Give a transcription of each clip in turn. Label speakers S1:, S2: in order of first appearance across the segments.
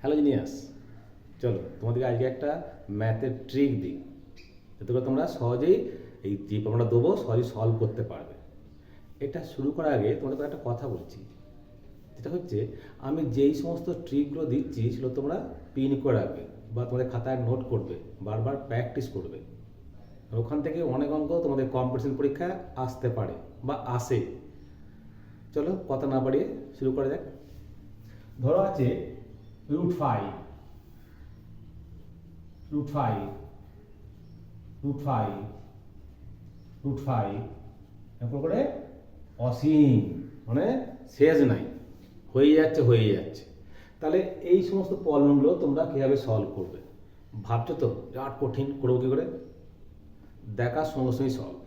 S1: Hello genius, চলো তোমাদেরকে আজকে একটা ম্যাথের ট্রিক দিই, যাতে করে তোমরা সহজেই এই যে প্রবলেমটা দেবো সহজেই সলভ করতে পারবে। এটা শুরু করার আগে তোমাদের একটা কথা বলছি, যেটা হচ্ছে আমি যেই সমস্ত ট্রিকগুলো দিচ্ছি সেগুলো তোমরা পিন করে রাখবে বা তোমাদের খাতায় নোট করবে, বারবার প্র্যাকটিস করবে। আর ওখান থেকে অনেক অঙ্ক তোমাদের কম্পিটিশন পরীক্ষায় আসতে পারে বা আসে। চলো কথা না বাড়িয়ে শুরু করা যাক। ধরো আছে √5 √5 √5 √5 এরপর করে অসীম, মানে শেষ নাই, হয়ে যাচ্ছে। তাহলে এই সমস্ত প্রবলেমগুলো তোমরা কীভাবে সলভ করবে ভাবছো তো? বিরাট কঠিন, করবো কী করে? দেখার সঙ্গে সঙ্গেই সলভ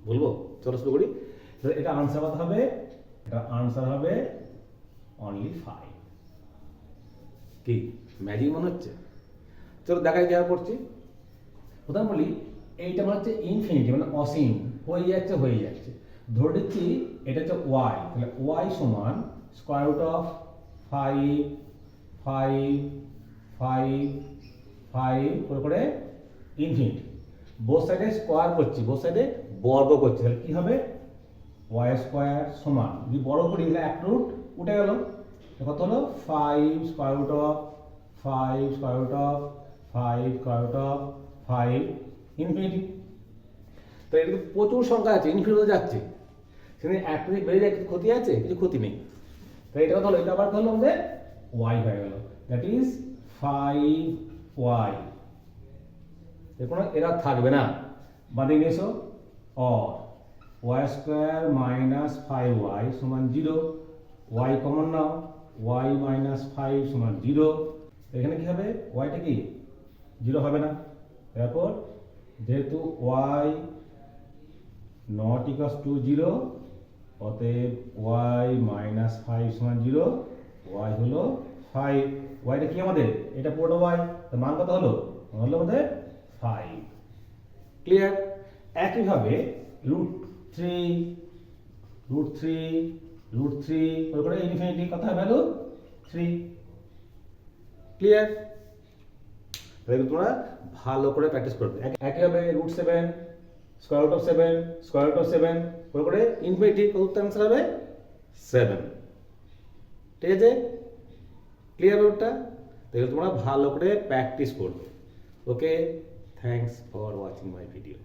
S1: বলবো। চলো শুরু করি। এটা আনসার কত হবে? এটা আনসার হবে অনলি 5। কি ম্যাজিক মনে হচ্ছে? চলো দেখাই কীভাবে করছি। প্রথম বলি, এইটা মানে হচ্ছে ইনফিনিটি, মানে অসীম, হয়ে যাচ্ছে। ধরে নিচ্ছি এটা হচ্ছে ওয়াই, তাহলে ওয়াই সমান স্কোয়ার রুট অফ 5 5 5 5 করে ইনফিনিটি। বোথ সাইডে স্কোয়ার করছি, বোথ সাইডে বর্গ করছি, তাহলে কি হবে? ওয়াই স্কোয়ার সমান, যদি বড় করি তাহলে এক রুট উঠে গেল, কত হলো? 5 square root of 5 square root of 5 square root of 5 infinity. তো এটা প্রচুর সংখ্যা আছে, ইনফিনিটি যাচ্ছে, সেখানে এক থেকে বেড়ে যায়, কিছু ক্ষতি আছে? কিছু ক্ষতি নেই। তো এটা কথা হলো, এটা আবার হলো আমাদের ওয়াই হয়ে গেল, দ্যাট ইজ 5y। কোনো এরর থাকবে না। বাদিকে নিয়ে এসো, or Y square minus 5y সমান 0। ওয়াই কমন নাও, ওয়াই মাইনাস 5 সমান 0। এখানে কি হবে? ওয়াইটা কি 0 হবে না। তারপর যেহেতু ওয়াই নট ইকুয়ালস টু 0, অতএব ওয়াই মাইনাস 5 সমান 0। ওয়াই হলো 5, ওয়াইটা কি আমাদের? এটা পুরোটা ওয়াই, তো মান কত হলো? হলো আমাদের 5। ক্লিয়ার? একইভাবে √3 করে ইনফিনিটি, কত হয় ভ্যালু? 3। ক্লিয়ার? তাহলে তোমরা ভালো করে প্র্যাকটিস করবে। একইভাবে √7 square root of 7 square root of 7 করে ইনফিনিটি, উত্তর আনসার হবে 7। ঠিক আছে? ক্লিয়ার ব্যাপারটা? তাহলে তোমরা ভালো করে প্র্যাকটিস করবে। Okay, thanks for watching my video.